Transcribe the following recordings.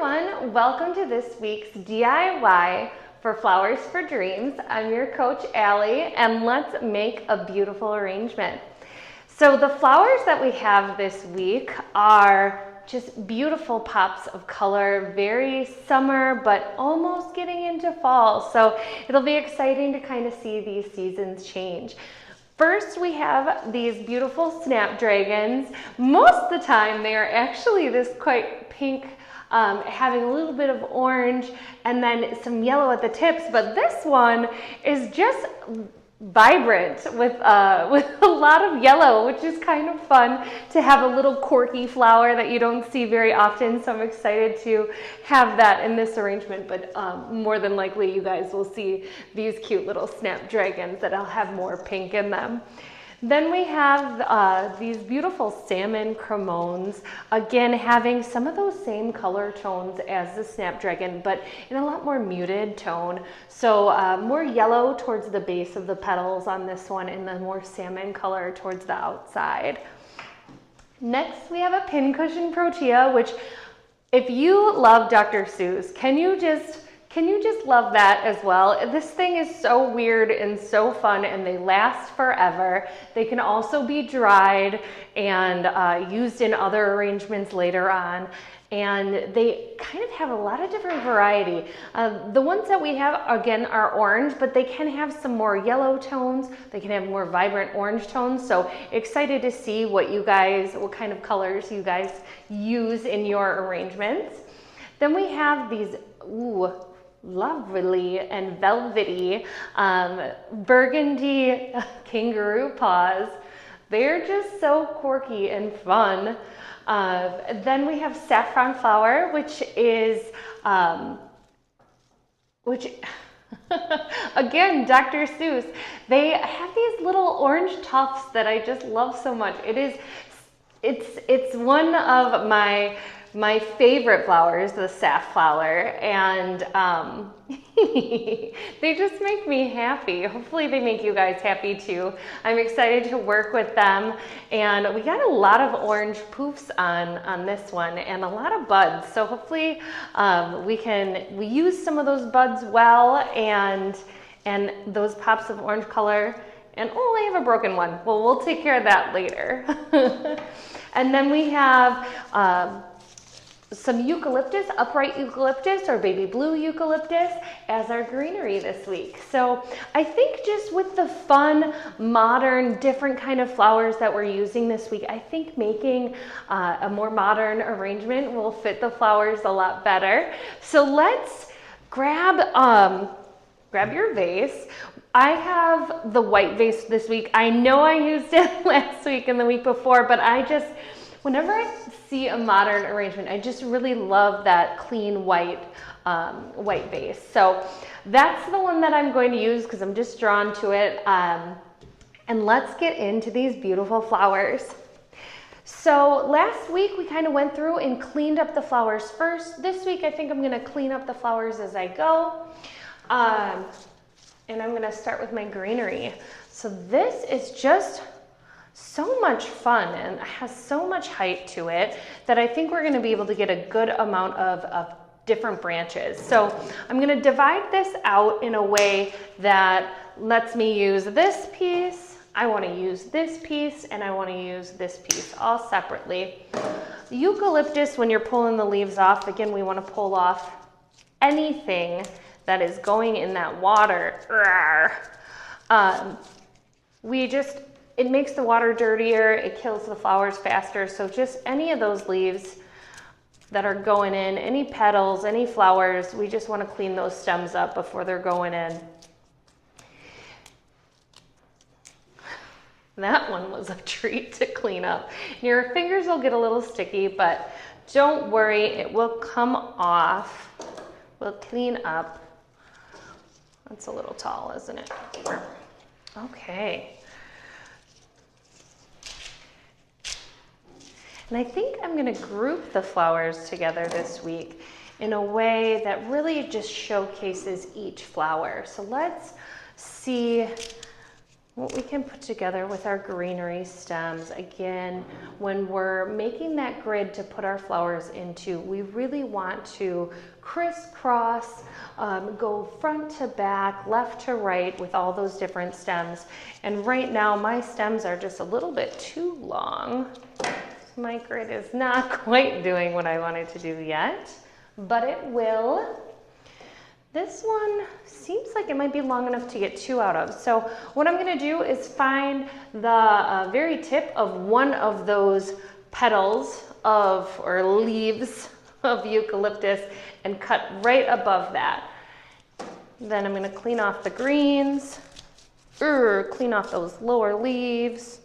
everyone, welcome to this week's DIY for Flowers for Dreams. I'm your coach Allie, and let's make a beautiful arrangement. So the flowers that we have this week are just beautiful pops of color, very summer but almost getting into fall, so it'll be exciting to kind of see these seasons change. First, we have these beautiful snapdragons. Most of the time, they are actually this quite pink, having a little bit of orange and then some yellow at the tips, but this one is just vibrant with a lot of yellow, which is kind of fun to have a little quirky flower that you don't see very often. So I'm excited to have that in this arrangement, but more than likely you guys will see these cute little snapdragons that I'll have more pink in them. Then we have these beautiful salmon cremones, again having some of those same color tones as the snapdragon, but in a lot more muted tone. So more yellow towards the base of the petals on this one, and then more salmon color towards the outside. Next, we have a pincushion protea, which if you love Dr. Seuss, can you just love that as well? This thing is so weird and so fun, and they last forever. They can also be dried and used in other arrangements later on. And they kind of have a lot of different variety. The ones that we have, again, are orange, but they can have some more yellow tones. They can have more vibrant orange tones. So excited to see what kind of colors you guys use in your arrangements. Then we have these, lovely and velvety burgundy kangaroo paws. They're just so quirky and fun. Then we have saffron flower, which is again, Dr. Seuss. They have these little orange tufts that I just love so much. It's one of my favorite flowers, the safflower, and they just make me happy. Hopefully they make you guys happy too. I'm excited to work with them, and we got a lot of orange poofs on this one and a lot of buds. So hopefully we use some of those buds well, and those pops of orange color. And I have a broken one. Well, we'll take care of that later. And then we have some eucalyptus, upright eucalyptus or baby blue eucalyptus as our greenery this week. So I think just with the fun, modern, different kind of flowers that we're using this week, I think making a more modern arrangement will fit the flowers a lot better. So let's grab your vase. I have the white vase this week. I know I used it last week and the week before, but whenever I see a modern arrangement, I just really love that clean white vase. So that's the one that I'm going to use because I'm just drawn to it. And let's get into these beautiful flowers. So last week we kind of went through and cleaned up the flowers first. This week I think I'm going to clean up the flowers as I go. And I'm going to start with my greenery. So this is just so much fun and has so much height to it that I think we're going to be able to get a good amount of different branches. So I'm going to divide this out in a way that lets me use this piece, I want to use this piece, and I want to use this piece all separately. The eucalyptus, when you're pulling the leaves off, again, we want to pull off anything that is going in that water. It makes the water dirtier, it kills the flowers faster, so just any of those leaves that are going in, any petals, any flowers, we just want to clean those stems up before they're going in. That one was a treat to clean up. Your fingers will get a little sticky, but don't worry, it will come off. We'll clean up. That's a little tall, isn't it? Okay. And I think I'm going to group the flowers together this week in a way that really just showcases each flower. So let's see what we can put together with our greenery stems. Again, when we're making that grid to put our flowers into, we really want to crisscross, go front to back, left to right with all those different stems. And right now my stems are just a little bit too long. My grid is not quite doing what I wanted to do yet, but it will. This one seems like it might be long enough to get two out of. So what I'm gonna do is find the very tip of one of those petals of, or leaves of eucalyptus and cut right above that. Then I'm gonna clean off the greens, clean off those lower leaves.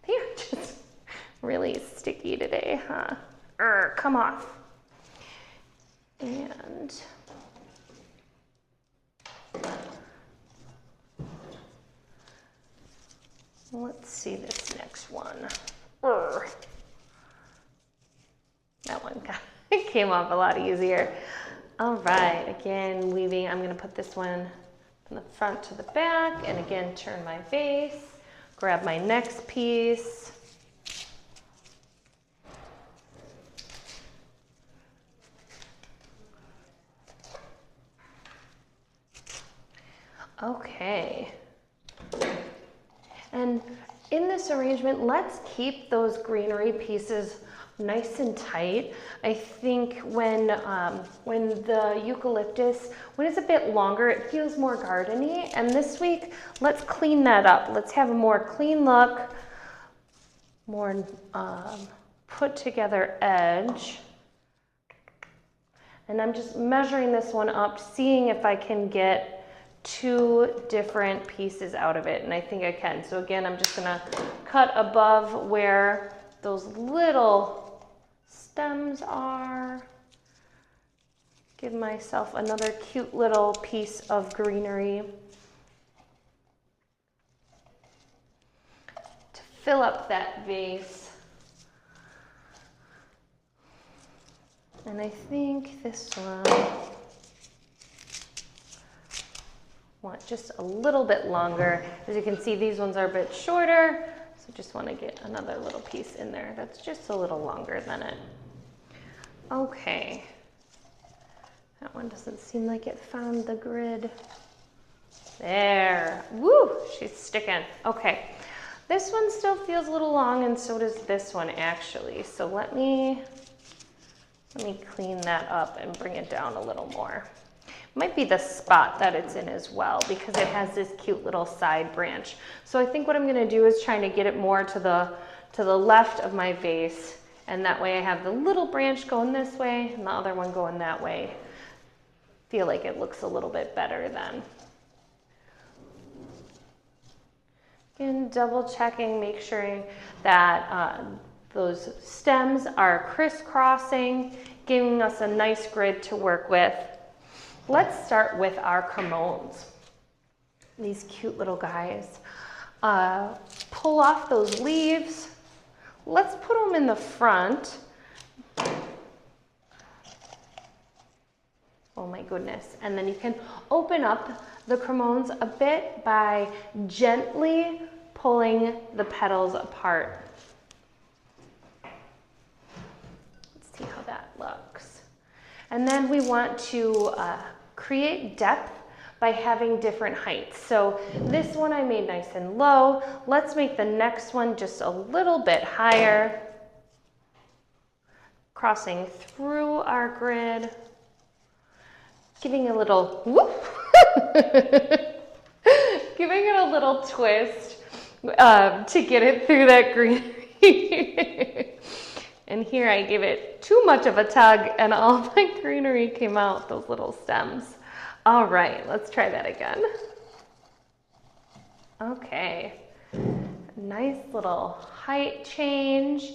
They are just really sticky today, huh? Come off. And let's see this next one. That one came off a lot easier. All right, again, weaving. I'm gonna put this one from the front to the back, and again, turn my vase, grab my next piece. Okay, and in this arrangement, let's keep those greenery pieces nice and tight. I think when the eucalyptus, when it's a bit longer, it feels more gardeny, and this week, let's clean that up. Let's have a more clean look, more put together edge. And I'm just measuring this one up, seeing if I can get two different pieces out of it, and I think I can. So again, I'm just gonna cut above where those little stems are. Give myself another cute little piece of greenery to fill up that vase. And I think this one, want just a little bit longer. As you can see, these ones are a bit shorter, so just want to get another little piece in there that's just a little longer than it. Okay, that one doesn't seem like it found the grid. There, woo, she's sticking. Okay, this one still feels a little long, and so does this one actually. So let me clean that up and bring it down a little more. Might be the spot that it's in as well, because it has this cute little side branch. So I think what I'm gonna do is trying to get it more to the left of my vase, and that way I have the little branch going this way and the other one going that way. Feel like it looks a little bit better then. Again, double checking, make sure that those stems are crisscrossing, giving us a nice grid to work with. Let's start with our cremones, these cute little guys. Pull off those leaves. Let's put them in the front. Oh my goodness. And then you can open up the cremones a bit by gently pulling the petals apart. Let's see how that looks. And then we want to create depth by having different heights. So this one I made nice and low. Let's make the next one just a little bit higher. Crossing through our grid. Giving a little whoop. Giving it a little twist to get it through that greenery. And here I give it too much of a tug and all my greenery came out, those little stems. All right, let's try that again. Okay, nice little height change.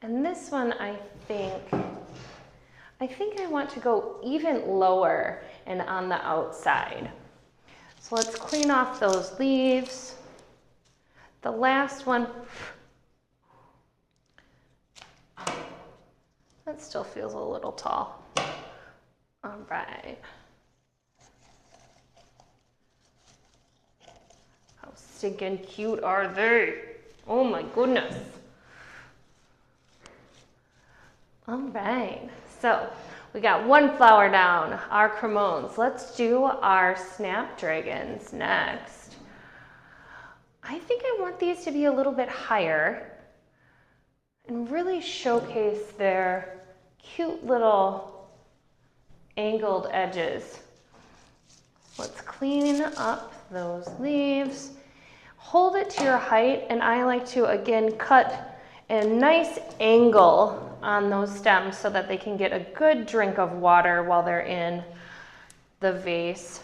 And this one I think I want to go even lower and on the outside. So let's clean off those leaves. The last one, that still feels a little tall. All right. stinking cute are they? Oh my goodness. All right, so we got one flower down, our cremones. Let's do our snapdragons next. I think I want these to be a little bit higher and really showcase their cute little angled edges. Let's clean up those leaves. Hold it to your height, and I like to, again, cut a nice angle on those stems so that they can get a good drink of water while they're in the vase.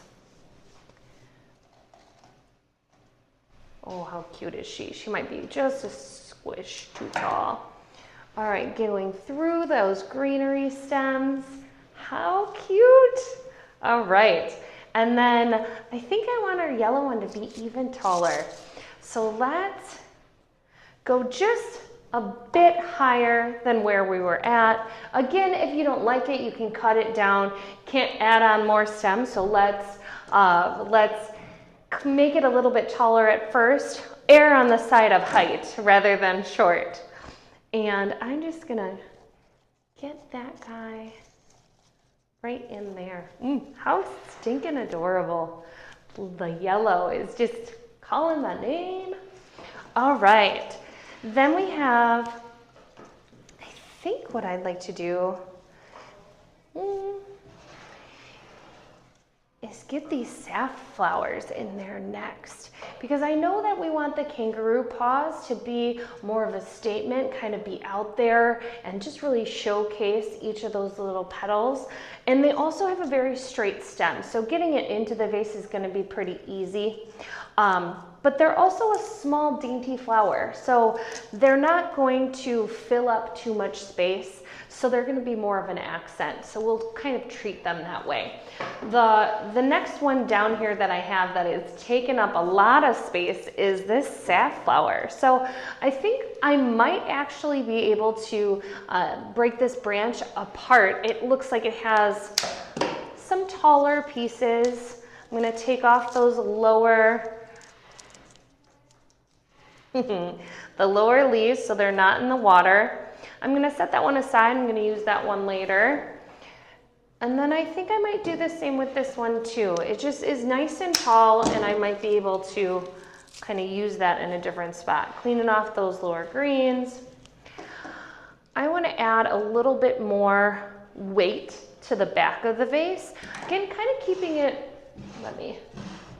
Oh, how cute is she? She might be just a squish too tall. All right, going through those greenery stems. How cute. All right, and then I think I want our yellow one to be even taller. So let's go just a bit higher than where we were at. Again, if you don't like it, you can cut it down. Can't add on more stems, so let's make it a little bit taller at first. Err on the side of height rather than short. And I'm just gonna get that guy right in there. How stinking adorable. The yellow is just calling my name. All right, then we have, I think what I'd like to do is get these safflowers in there next, because I know that we want the kangaroo paws to be more of a statement, kind of be out there and just really showcase each of those little petals. And they also have a very straight stem, so getting it into the vase is going to be pretty easy. But they're also a small dainty flower, so they're not going to fill up too much space, so they're going to be more of an accent, so we'll kind of treat them that way. The next one down here that I have that is taking up a lot of space is this safflower. So I think I might actually be able to break this branch apart. It looks like it has some taller pieces. I'm going to take off those lower the lower leaves so they're not in the water. I'm going to set that one aside. I'm going to use that one later. And then I think I might do the same with this one too. It just is nice and tall, and I might be able to kind of use that in a different spot. Cleaning off those lower greens. I want to add a little bit more weight to the back of the vase. Again, kind of keeping it, let me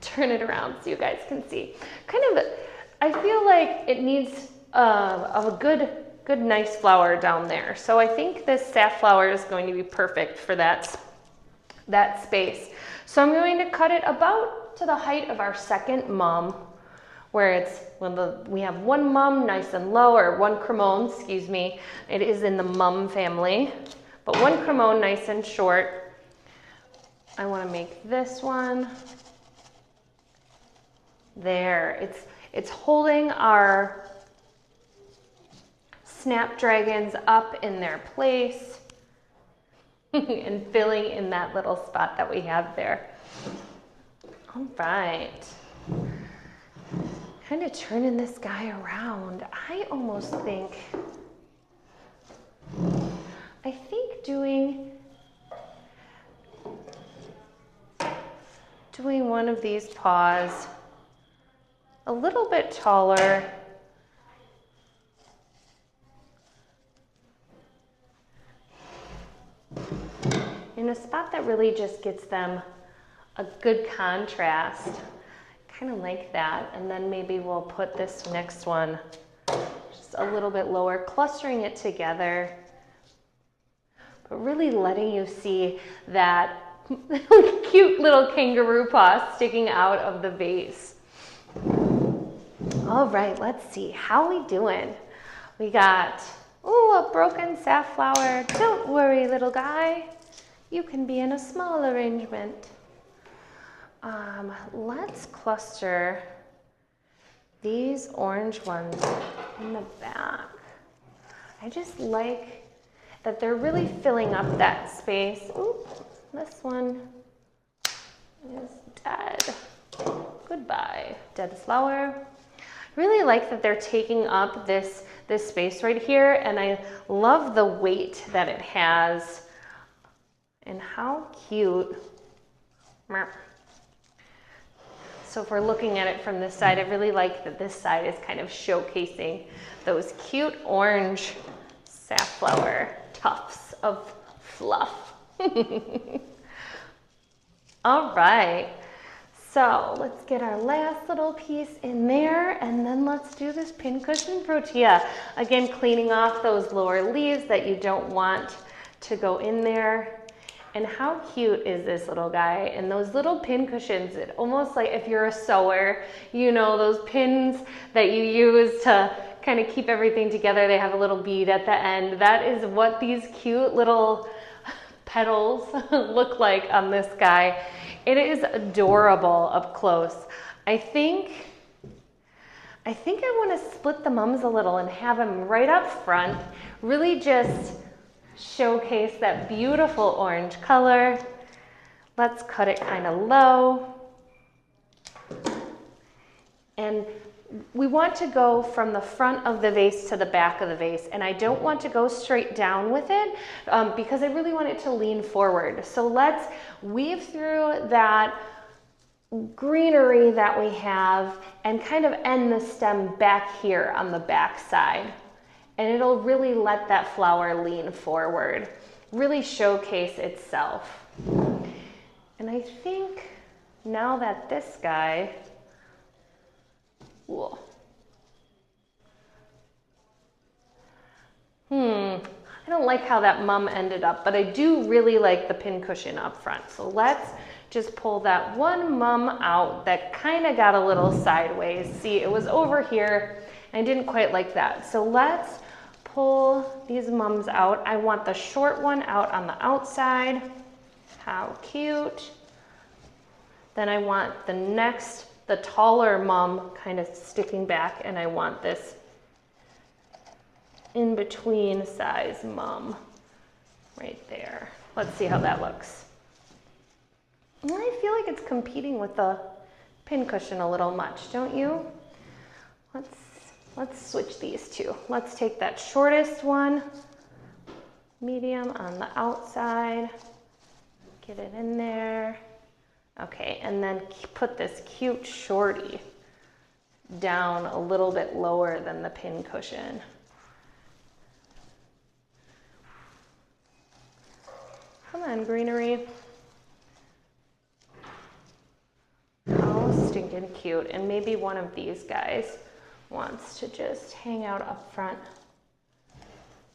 turn it around so you guys can see. Kind of, I feel like it needs a good nice flower down there. So I think this safflower is going to be perfect for that space. So I'm going to cut it about to the height of our second mum, where it's we have one mum nice and low, or one cremone, excuse me. It is in the mum family, but one cremone nice and short. I want to make this one there. It's holding our snapdragons up in their place and filling in that little spot that we have there. All right. Kind of turning this guy around. I almost think, doing one of these paws a little bit taller. In a spot that really just gets them a good contrast, kind of like that. And then maybe we'll put this next one just a little bit lower, clustering it together, but really letting you see that cute little kangaroo paw sticking out of the vase. All right, let's see, how we doing? We got, a broken safflower. Don't worry, little guy. You can be in a small arrangement. Let's cluster these orange ones in the back. I just like that they're really filling up that space. Ooh, this one is dead. goodbye, dead flower. Really like that they're taking up this space right here, and I love the weight that it has. And how cute. So if we're looking at it from this side, I really like that this side is kind of showcasing those cute orange safflower tufts of fluff. All right. So let's get our last little piece in there, and then let's do this pincushion protea. Again, cleaning off those lower leaves that you don't want to go in there. And how cute is this little guy? And those little pincushions, it almost like if you're a sewer, you know, those pins that you use to kind of keep everything together, they have a little bead at the end. That is what these cute little petals look like on this guy. It is adorable up close. I think I want to split the mums a little and have them right up front, really just showcase that beautiful orange color. Let's cut it kind of low. And we want to go from the front of the vase to the back of the vase, and I don't want to go straight down with it because I really want it to lean forward. So let's weave through that greenery that we have and kind of end the stem back here on the back side. And it'll really let that flower lean forward, really showcase itself. And I think now that this guy, whoa. I don't like how that mum ended up, but I do really like the pincushion up front. So let's just pull that one mum out that kind of got a little sideways. See, it was over here. I didn't quite like that. So let's pull these mums out. I want the short one out on the outside. How cute. Then I want the taller mum kind of sticking back, and I want this in between size mum right there. Let's see how that looks. I feel like it's competing with the pincushion a little much, don't you? Let's switch these two. Let's take that shortest one, medium on the outside, get it in there. Okay, and then put this cute shorty down a little bit lower than the pincushion. Come on, greenery. How stinking cute. And maybe one of these guys wants to just hang out up front.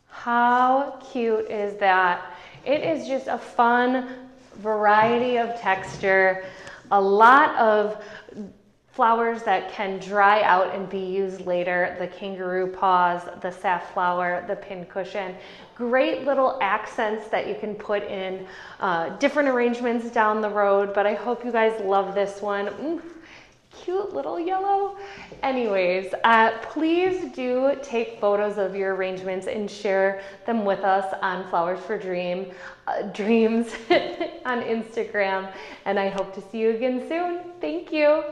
How cute is that? It is just a fun variety of texture, a lot of flowers that can dry out and be used later, the kangaroo paws, the safflower, the pincushion. Great little accents that you can put in different arrangements down the road, but I hope you guys love this one. Cute little yellow. Anyways, please do take photos of your arrangements and share them with us on Flowers for Dreams on Instagram, and I hope to see you again soon. Thank you.